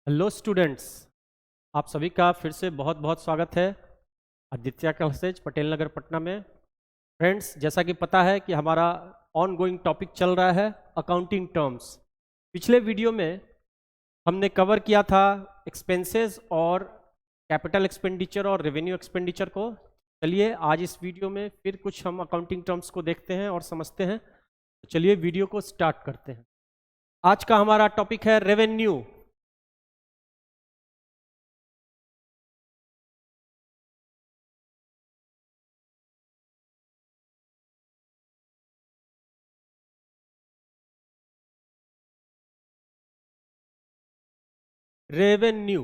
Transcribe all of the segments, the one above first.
Hello students, आप सभी का फिर से बहुत बहुत स्वागत है आदित्य क्लासेज पटेल नगर पटना में। फ्रेंड्स, जैसा कि पता है कि हमारा ऑन गोइंग टॉपिक चल रहा है अकाउंटिंग टर्म्स। पिछले वीडियो में हमने कवर किया था एक्सपेंसेस और कैपिटल एक्सपेंडिचर और रेवेन्यू एक्सपेंडिचर को। चलिए आज इस वीडियो में फिर कुछ हम अकाउंटिंग टर्म्स को देखते हैं और समझते हैं। तो चलिए वीडियो को स्टार्ट करते हैं। आज का हमारा टॉपिक है रेवेन्यू। रेवेन्यू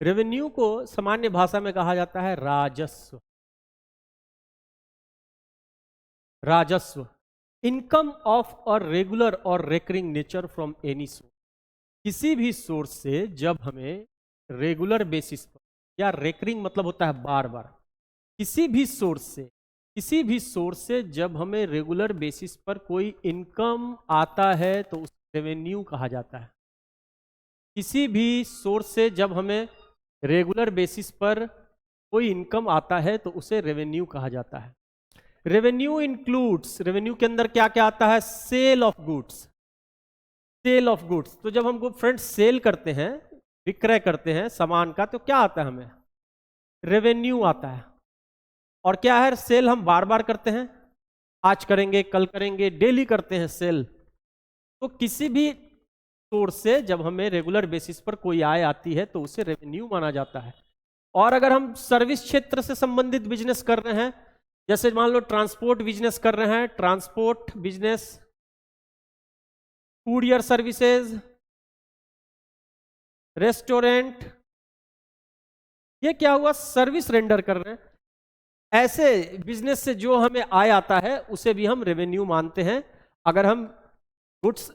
रेवेन्यू को सामान्य भाषा में कहा जाता है राजस्व। राजस्व इनकम ऑफ और रेगुलर और recurring nature from any source. किसी भी सोर्स से जब हमें रेगुलर बेसिस पर, या रेकरिंग मतलब होता है बार बार, किसी भी सोर्स से जब हमें रेगुलर बेसिस पर कोई इनकम आता है तो उस रेवेन्यू कहा जाता है। किसी भी सोर्स से जब हमें रेगुलर बेसिस पर कोई इनकम आता है तो उसे रेवेन्यू कहा जाता है। रेवेन्यू इंक्लूड्स, रेवेन्यू के अंदर क्या क्या आता है? Sale of goods. Sale of goods, तो जब हम फ्रेंड्स सेल करते हैं, विक्रय करते हैं सामान का, तो क्या आता है? हमें रेवेन्यू आता है। और क्या है? सेल हम बार बार करते हैं, आज करेंगे कल करेंगे, डेली करते हैं सेल। तो किसी भी सोर्स से जब हमें रेगुलर बेसिस पर कोई आय आती है तो उसे रेवेन्यू माना जाता है। और अगर हम सर्विस क्षेत्र से संबंधित बिजनेस कर रहे हैं, जैसे मान लो ट्रांसपोर्ट बिजनेस कर रहे हैं, transport business, courier services, restaurant, ये क्या हुआ? सर्विस रेंडर कर रहे हैं। ऐसे बिजनेस से जो हमें आय आता है उसे भी हम रेवेन्यू मानते हैं। अगर हम गुड्स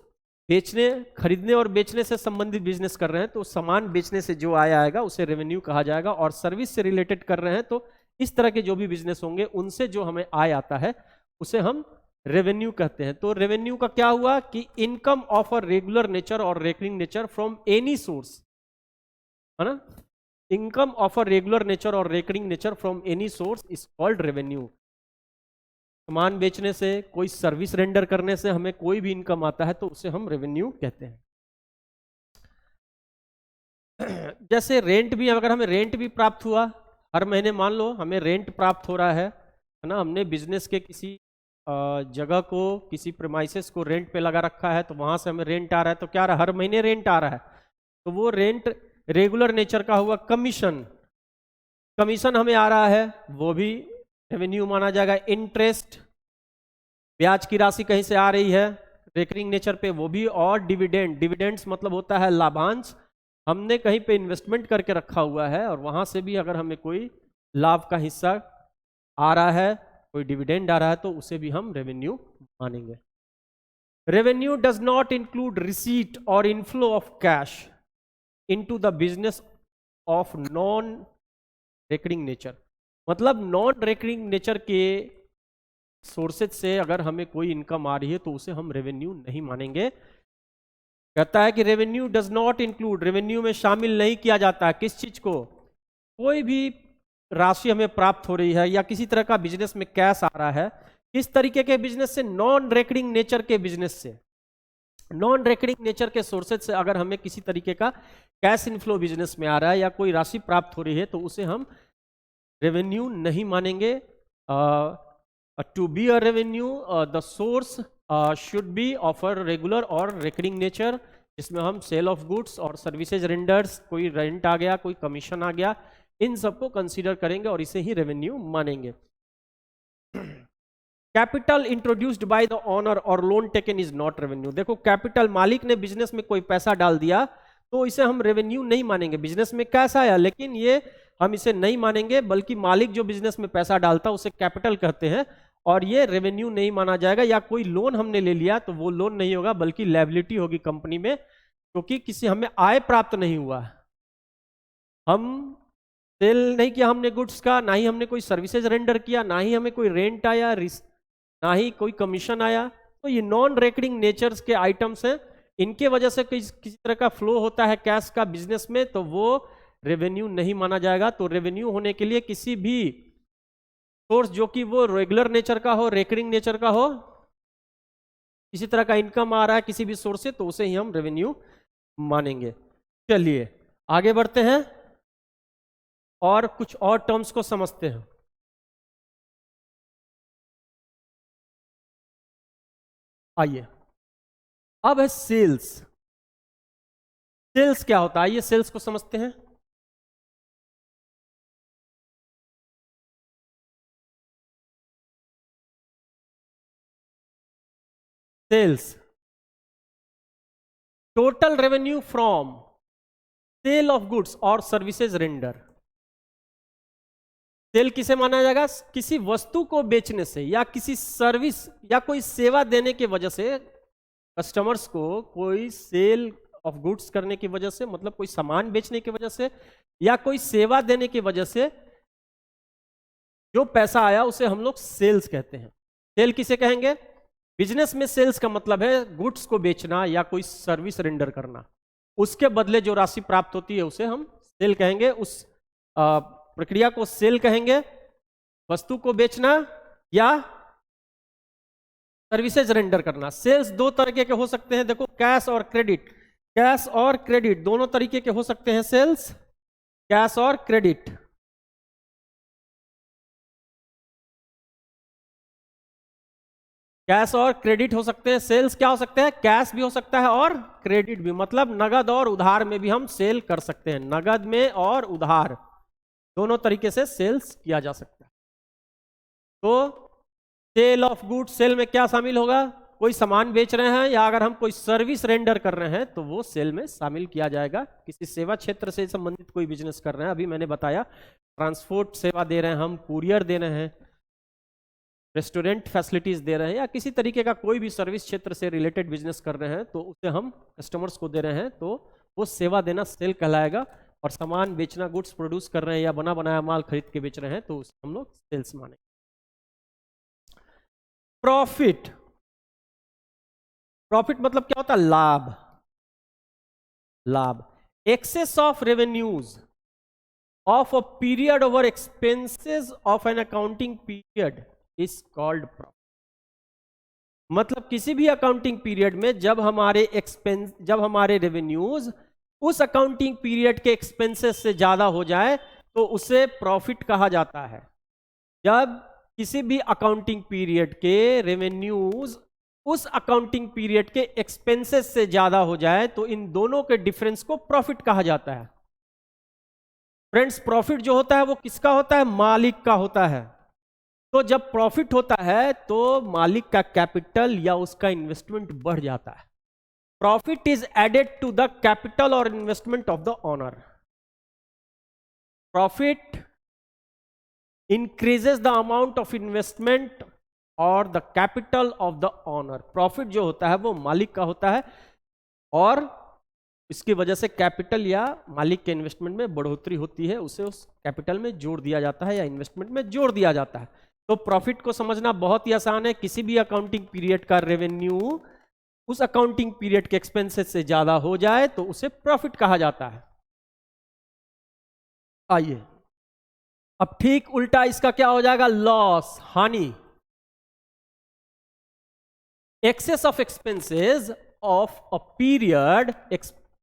बेचने, खरीदने और बेचने से संबंधित बिजनेस कर रहे हैं तो सामान बेचने से जो आय आएगा उसे रेवेन्यू कहा जाएगा। और सर्विस से रिलेटेड कर रहे हैं तो इस तरह के जो भी बिजनेस होंगे उनसे जो हमें आय आता है उसे हम रेवेन्यू कहते हैं। तो रेवेन्यू का क्या हुआ कि income of a regular nature और recurring nature from any source, है ना? Income of a regular nature और recurring nature from any source is called revenue. सामान बेचने से, कोई सर्विस रेंडर करने से हमें कोई भी इनकम आता है तो उसे हम रेवेन्यू कहते हैं। जैसे रेंट भी, अगर हमें रेंट भी प्राप्त हुआ हर महीने, मान लो हमें रेंट प्राप्त हो रहा है ना, हमने बिजनेस के किसी जगह को, किसी प्रेमाइसेस को रेंट पे लगा रखा है तो वहां से हमें रेंट आ रहा है, तो क्या आ रहा है? हर महीने रेंट आ रहा है। तो वो रेंट रेगुलर नेचर का हुआ। कमीशन, कमीशन हमें आ रहा है, वो भी रेवेन्यू माना जाएगा। इंटरेस्ट, ब्याज की राशि कहीं से आ रही है रेकरिंग नेचर पे, वो भी। और डिविडेंड, डिविडेंड्स मतलब होता है लाभांश। हमने कहीं पे इन्वेस्टमेंट करके रखा हुआ है और वहां से भी अगर हमें कोई लाभ का हिस्सा आ रहा है, कोई डिविडेंड आ रहा है, तो उसे भी हम रेवेन्यू मानेंगे। Revenue does not include receipt और inflow of cash into the business of non recurring nature. मतलब नॉन रेकरिंग नेचर के सोर्सेज से अगर हमें कोई इनकम आ रही है तो उसे हम रेवेन्यू नहीं मानेंगे। कहता है कि revenue does not include, revenue में शामिल नहीं किया जाता है किस चीज को? कोई भी राशि हमें प्राप्त हो रही है या किसी तरह का बिजनेस में कैश आ रहा है, किस तरीके के बिजनेस से? नॉन रेकरिंग नेचर के बिजनेस से। नॉन रेकरिंग नेचर के सोर्सेज से अगर हमें किसी तरीके का कैश इनफ्लो बिजनेस में आ रहा है या कोई राशि प्राप्त हो रही है तो उसे हम रेवेन्यू नहीं मानेंगे। To be a revenue the source should be of a regular और रेकरिंग नेचर, जिसमें हम सेल ऑफ गुड्स और सर्विसेज रेंडर्स, कोई रेंट आ गया, कोई कमीशन आ गया, इन सबको कंसीडर करेंगे और इसे ही रेवेन्यू मानेंगे। Capital introduced by the owner और loan taken is not revenue. देखो, कैपिटल, मालिक ने बिजनेस में कोई पैसा डाल दिया तो इसे हम रेवेन्यू नहीं मानेंगे। बिजनेस में कैश आया लेकिन ये हम इसे नहीं मानेंगे, बल्कि मालिक जो बिजनेस में पैसा डालता उसे कैपिटल कहते हैं और ये रेवेन्यू नहीं माना जाएगा। या कोई लोन हमने ले लिया तो वो लोन नहीं होगा, बल्कि लायबिलिटी होगी कंपनी में, क्योंकि किसी हमें आय प्राप्त नहीं हुआ। हम सेल नहीं किया हमने गुड्स का, ना ही हमने कोई सर्विसेज रेंडर किया, ना ही हमें कोई रेंट आया, ना ही कोई कमीशन आया। तो ये नॉन रेकरिंग नेचर्स के आइटम्स हैं, इनके वजह से किसी तरह का फ्लो होता है कैश का बिजनेस में, तो वो रेवेन्यू नहीं माना जाएगा। तो रेवेन्यू होने के लिए किसी भी सोर्स जो कि वो रेगुलर नेचर का हो, रेकरिंग नेचर का हो, किसी तरह का इनकम आ रहा है किसी भी सोर्स से, तो उसे ही हम रेवेन्यू मानेंगे। चलिए आगे बढ़ते हैं और कुछ और टर्म्स को समझते हैं। आइए, अब है सेल्स। सेल्स क्या होता है, आइए सेल्स को समझते हैं। Sales, total revenue from sale of goods और सर्विसेज रेंडर। सेल किसे माना जाएगा, किसी वस्तु को बेचने से या किसी सर्विस या कोई सेवा देने की वजह से, कस्टमर्स को कोई सेल ऑफ गुड्स करने की वजह से, मतलब कोई सामान बेचने की वजह से या कोई सेवा देने की वजह से जो पैसा आया उसे हम लोग सेल्स कहते हैं। सेल किसे कहेंगे, बिजनेस में सेल्स का मतलब है गुड्स को बेचना या कोई सर्विस रेंडर करना, उसके बदले जो राशि प्राप्त होती है उसे हम सेल कहेंगे। उस प्रक्रिया को सेल कहेंगे। वस्तु को बेचना या सर्विसेज रेंडर करना। सेल्स दो तरीके के हो सकते हैं, देखो कैश और क्रेडिट। कैश और क्रेडिट दोनों तरीके के हो सकते हैं सेल्स, कैश और क्रेडिट। कैश और क्रेडिट हो सकते हैं। सेल्स क्या हो सकते हैं, कैश भी हो सकता है और क्रेडिट भी, मतलब नगद और उधार में भी हम सेल कर सकते हैं। नगद में और उधार दोनों तरीके से सेल्स किया जा सकता है। तो सेल ऑफ गुड्स, सेल में क्या शामिल होगा, कोई सामान बेच रहे हैं या अगर हम कोई सर्विस रेंडर कर रहे हैं तो वो सेल में शामिल किया जाएगा। किसी सेवा क्षेत्र से संबंधित कोई बिजनेस कर रहे हैं, अभी मैंने बताया ट्रांसपोर्ट सेवा दे रहे हैं हम, कुरियर दे रहे हैं, रेस्टोरेंट फैसिलिटीज दे रहे हैं, या किसी तरीके का कोई भी सर्विस क्षेत्र से रिलेटेड बिजनेस कर रहे हैं तो उसे हम कस्टमर्स को दे रहे हैं, तो वो सेवा देना सेल कहलाएगा। और सामान बेचना, गुड्स प्रोड्यूस कर रहे हैं या बना बनाया माल खरीद के बेच रहे हैं तो उसे हम लोग सेल्स माने। प्रॉफिट, प्रॉफिट मतलब क्या होता है, लाभ। लाभ, excess of revenues of a period over expenses of an accounting period is called profit. मतलब किसी भी अकाउंटिंग पीरियड में जब हमारे रेवेन्यूज उस अकाउंटिंग पीरियड के एक्सपेंसेस से ज्यादा हो जाए तो उसे प्रॉफिट कहा जाता है। जब किसी भी अकाउंटिंग पीरियड के रेवेन्यूज उस अकाउंटिंग पीरियड के एक्सपेंसेस से ज्यादा हो जाए तो इन दोनों के डिफरेंस को प्रॉफिट कहा जाता है। फ्रेंड्स, प्रॉफिट जो होता है वो किसका होता है, मालिक का होता है। तो जब प्रॉफिट होता है तो मालिक का कैपिटल या उसका इन्वेस्टमेंट बढ़ जाता है। Profit is added to the capital और investment of the owner. Profit increases the amount of investment और the capital of the owner. Profit जो होता है वो मालिक का होता है और इसकी वजह से कैपिटल या मालिक के इन्वेस्टमेंट में बढ़ोतरी होती है, उसे उस कैपिटल में जोड़ दिया जाता है या इन्वेस्टमेंट में जोड़ दिया जाता है। तो प्रॉफिट को समझना बहुत ही आसान है। किसी भी अकाउंटिंग पीरियड का रेवेन्यू उस अकाउंटिंग पीरियड के एक्सपेंसेस से ज्यादा हो जाए तो उसे प्रॉफिट कहा जाता है। आइए, अब ठीक उल्टा इसका क्या हो जाएगा, लॉस, हानि। Excess of expenses of a period,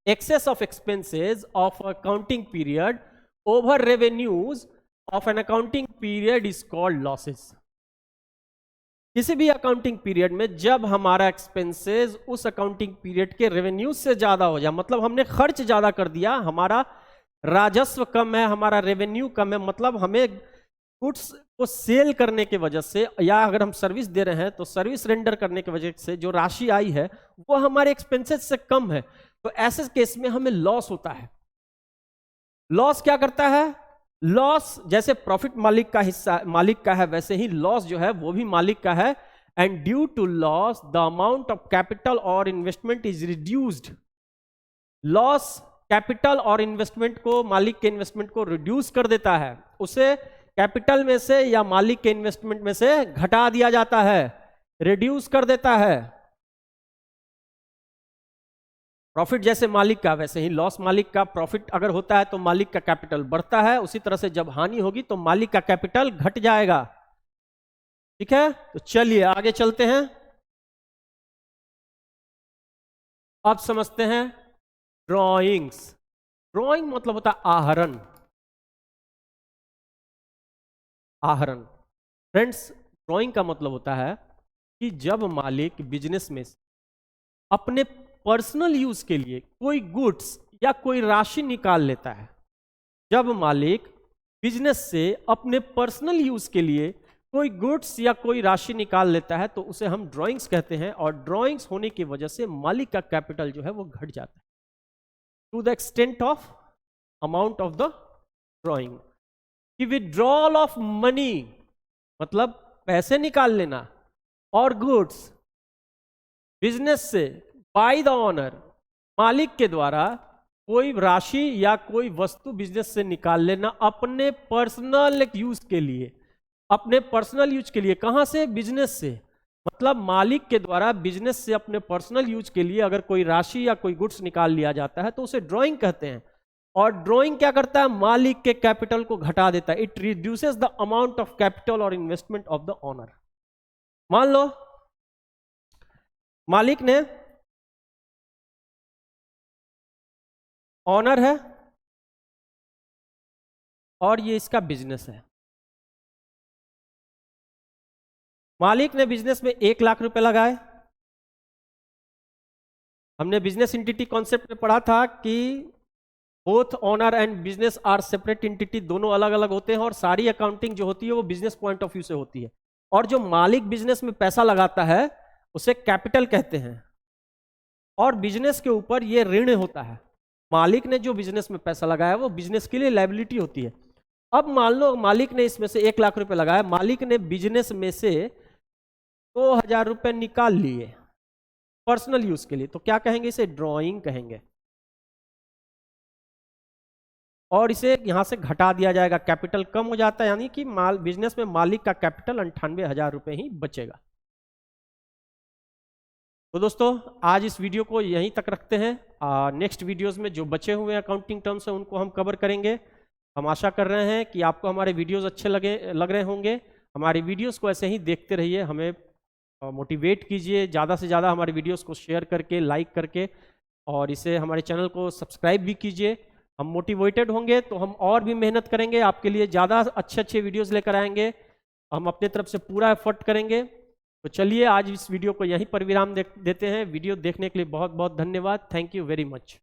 excess of expenses of accounting period over revenues of an accounting period is called losses। किसी भी अकाउंटिंग पीरियड में जब हमारा एक्सपेंसेस उस अकाउंटिंग पीरियड के रेवेन्यू से ज्यादा हो जाए, मतलब हमने खर्च ज्यादा कर दिया, हमारा राजस्व कम है, हमारा रेवेन्यू कम है, मतलब हमें गुड्स को सेल करने की वजह से या अगर हम सर्विस दे रहे हैं तो सर्विस रेंडर करने की वजह से जो राशि आई है वो हमारे एक्सपेंसेस से कम है, तो ऐसे केस में हमें लॉस होता है। लॉस क्या करता है, लॉस जैसे प्रॉफिट मालिक का हिस्सा, मालिक का है, वैसे ही लॉस जो है वो भी मालिक का है। And due to loss the amount of capital और investment is reduced. Loss capital और इन्वेस्टमेंट को, मालिक के इन्वेस्टमेंट को रिड्यूस कर देता है, उसे कैपिटल में से या मालिक के इन्वेस्टमेंट में से घटा दिया जाता है, रिड्यूस कर देता है। प्रॉफिट जैसे मालिक का, वैसे ही लॉस मालिक का। प्रॉफिट अगर होता है तो मालिक का कैपिटल बढ़ता है, उसी तरह से जब हानि होगी तो मालिक का कैपिटल घट जाएगा। ठीक है, तो चलिए आगे चलते हैं। अब समझते हैं ड्रॉइंग्स। ड्रॉइंग मतलब होता है आहरण। आहरण फ्रेंड्स, ड्रॉइंग का मतलब होता है कि जब मालिक बिजनेस में अपने पर्सनल यूज के लिए कोई गुड्स या कोई राशि निकाल लेता है, जब मालिक बिजनेस से अपने पर्सनल यूज के लिए कोई गुड्स या कोई राशि निकाल लेता है तो उसे हम ड्राइंग्स कहते हैं। और ड्राइंग्स होने की वजह से मालिक का कैपिटल जो है वो घट जाता है to the extent of amount of the drawing. कि विड्रॉल ऑफ मनी मतलब पैसे निकाल लेना, और गुड्स बिजनेस से बाय द ऑनर, मालिक के द्वारा कोई राशि या कोई वस्तु बिजनेस से निकाल लेना अपने पर्सनल यूज के लिए। अपने पर्सनल यूज के लिए कहां से? बिजनेस से। मतलब मालिक के द्वारा बिजनेस से अपने पर्सनल यूज के लिए अगर कोई राशि या कोई गुड्स निकाल लिया जाता है तो उसे ड्राइंग कहते हैं। और ड्राइंग क्या करता है? मालिक के कैपिटल को घटा देता है। It reduces the amount of capital और इन्वेस्टमेंट ऑफ द ओनर। मान लो मालिक ने, ओनर है और ये इसका बिजनेस है। मालिक ने बिजनेस में 1 लाख रुपए लगाए। हमने बिजनेस एंटिटी कॉन्सेप्ट में पढ़ा था कि both owner and business are separate entity, दोनों अलग अलग होते हैं और सारी अकाउंटिंग जो होती है वो बिजनेस पॉइंट ऑफ व्यू से होती है। और जो मालिक बिजनेस में पैसा लगाता है उसे कैपिटल कहते हैं, और बिजनेस के ऊपर ये ऋण होता है। मालिक ने जो बिजनेस में पैसा लगाया वो बिजनेस के लिए लायबिलिटी होती है। अब मान लो मालिक ने इसमें से 1 लाख रुपए लगाया, मालिक ने बिजनेस में से 2,000 रुपए निकाल लिए पर्सनल यूज के लिए, तो क्या कहेंगे? इसे ड्राइंग कहेंगे। और इसे यहां से घटा दिया जाएगा, कैपिटल कम हो जाता है, यानी कि बिजनेस में मालिक का कैपिटल 98,000 रुपए ही बचेगा। तो दोस्तों आज इस वीडियो को यहीं तक रखते हैं। नेक्स्ट वीडियोस में जो बचे हुए अकाउंटिंग टर्म्स हैं उनको हम कवर करेंगे। हम आशा कर रहे हैं कि आपको हमारे वीडियोस अच्छे लग रहे होंगे। हमारी वीडियोस को ऐसे ही देखते रहिए, हमें मोटिवेट कीजिए, ज़्यादा से ज़्यादा हमारे वीडियोस को शेयर करके, लाइक करके, और इसे हमारे चैनल को सब्सक्राइब भी कीजिए। हम मोटिवेटेड होंगे तो हम और भी मेहनत करेंगे, आपके लिए ज़्यादा अच्छे वीडियोज़ लेकर आएंगे। हम अपने तरफ से पूरा एफर्ट करेंगे। तो चलिए आज इस वीडियो को यहीं पर विराम देते हैं। वीडियो देखने के लिए बहुत बहुत धन्यवाद। Thank you very much.